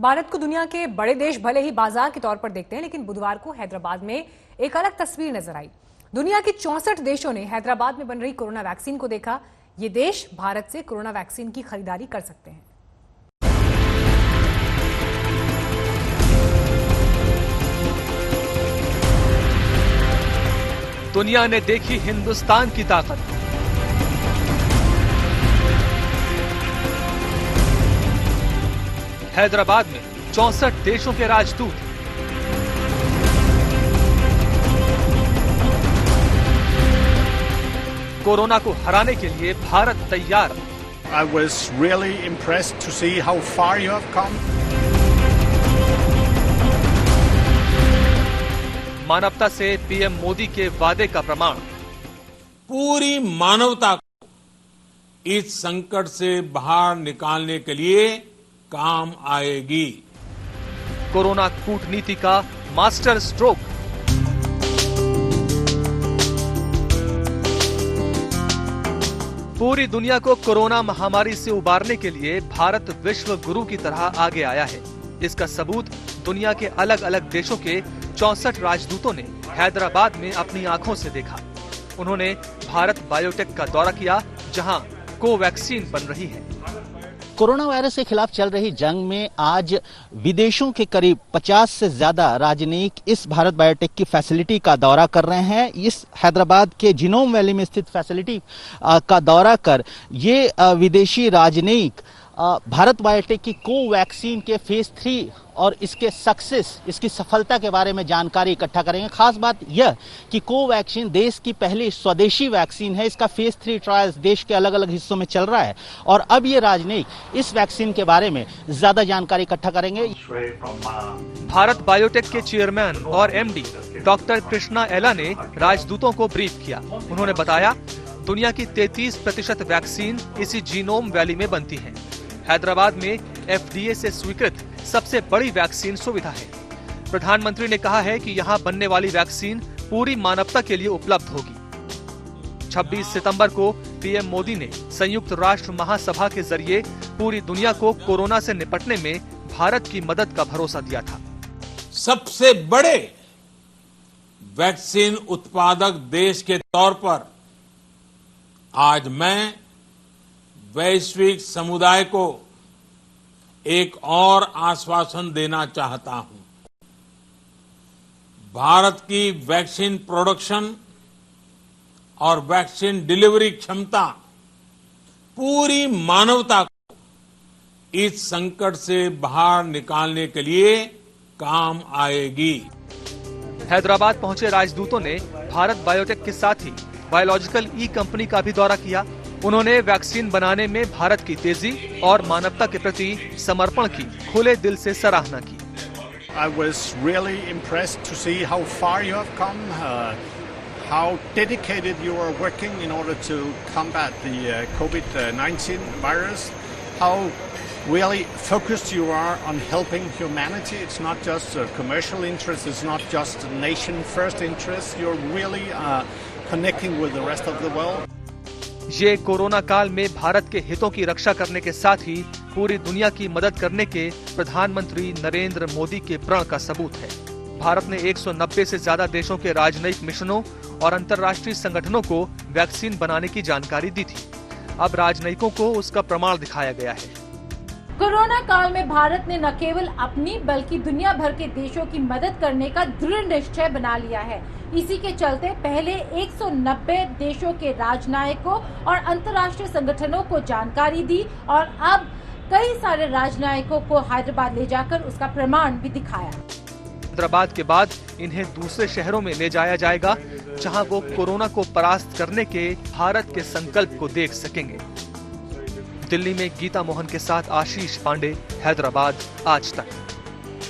भारत को दुनिया के बड़े देश भले ही बाजार के तौर पर देखते हैं, लेकिन बुधवार को हैदराबाद में एक अलग तस्वीर नजर आई। दुनिया के 64 देशों ने हैदराबाद में बन रही कोरोना वैक्सीन को देखा। ये देश भारत से कोरोना वैक्सीन की खरीदारी कर सकते हैं। दुनिया ने देखी हिंदुस्तान की ताकत। हैदराबाद में 64 देशों के राजदूत। कोरोना को हराने के लिए भारत तैयार। I was really impressed to see how far you have come. मानवता से पीएम मोदी के वादे का प्रमाण। पूरी मानवता को इस संकट से बाहर निकालने के लिए काम आएगी। कोरोना कूटनीति का मास्टर स्ट्रोक। पूरी दुनिया को कोरोना महामारी से उबारने के लिए भारत विश्व गुरु की तरह आगे आया है। इसका सबूत दुनिया के अलग अलग देशों के 64 राजदूतों ने हैदराबाद में अपनी आंखों से देखा। उन्होंने भारत बायोटेक का दौरा किया, जहां कोवैक्सीन बन रही है। कोरोना वायरस के खिलाफ चल रही जंग में आज विदेशों के करीब 50 से ज्यादा राजनयिक इस भारत बायोटेक की फैसिलिटी का दौरा कर रहे हैं। इस हैदराबाद के जिनोम वैली में स्थित फैसिलिटी का दौरा कर ये विदेशी राजनयिक भारत बायोटेक की कोवैक्सीन के फेज 3 और इसके सक्सेस, इसकी सफलता के बारे में जानकारी इकट्ठा करेंगे। खास बात यह कि कोवैक्सीन देश की पहली स्वदेशी वैक्सीन है। इसका फेज 3 ट्रायल्स देश के अलग अलग हिस्सों में चल रहा है और अब ये राजनयिक इस वैक्सीन के बारे में ज्यादा जानकारी इकट्ठा करेंगे। भारत बायोटेक के चेयरमैन और एमडी डॉक्टर कृष्णा एला ने राजदूतों को ब्रीफ किया। उन्होंने बताया, दुनिया की 33% वैक्सीन इसी जीनोम वैली में बनती है। हैदराबाद में FDA से स्वीकृत सबसे बड़ी वैक्सीन सुविधा है। प्रधानमंत्री ने कहा है कि यहाँ बनने वाली वैक्सीन पूरी मानवता के लिए उपलब्ध होगी। 26 सितंबर को पीएम मोदी ने संयुक्त राष्ट्र महासभा के जरिए पूरी दुनिया को कोरोना से निपटने में भारत की मदद का भरोसा दिया था। सबसे बड़े वैक्सीन उत्पादक देश के तौर पर आज मैं वैश्विक समुदाय को एक और आश्वासन देना चाहता हूं। भारत की वैक्सीन प्रोडक्शन और वैक्सीन डिलीवरी क्षमता पूरी मानवता को इस संकट से बाहर निकालने के लिए काम आएगी। हैदराबाद पहुंचे राजदूतों ने भारत बायोटेक के साथ ही बायोलॉजिकल ई कंपनी का भी दौरा किया। उन्होंने वैक्सीन बनाने में भारत की तेजी और मानवता के प्रति समर्पण की खुले दिल से सराहना की। I was really impressed to see how far you have come, how dedicated you are working in order to combat the COVID-19 virus, how really focused you are on helping humanity. It's not just a commercial interest, it's not just a nation-first interest. You're really connecting with the rest of the world. ये corona काल में भारत के हितों की रक्षा करने के साथ ही पूरी दुनिया की मदद करने के प्रधानमंत्री नरेंद्र मोदी के प्रण का सबूत है। भारत ने 190 से ज्यादा देशों के राजनयिक मिशनों और अंतर्राष्ट्रीय संगठनों को वैक्सीन बनाने की जानकारी दी थी। अब राजनयिकों को उसका प्रमाण दिखाया गया है। कोरोना काल में भारत ने न केवल अपनी बल्कि दुनिया भर के देशों की मदद करने का दृढ़ निश्चय बना लिया है। इसी के चलते पहले 190 देशों के राजनयिकों और अंतर्राष्ट्रीय संगठनों को जानकारी दी और अब कई सारे राजनयिकों को हैदराबाद ले जाकर उसका प्रमाण भी दिखाया। हैदराबाद के बाद इन्हें दूसरे शहरों में ले जाया जाएगा, जहां वो कोरोना को परास्त करने के भारत के संकल्प को देख सकेंगे। दिल्ली में गीता मोहन के साथ आशीष पांडे, हैदराबाद, आज तक।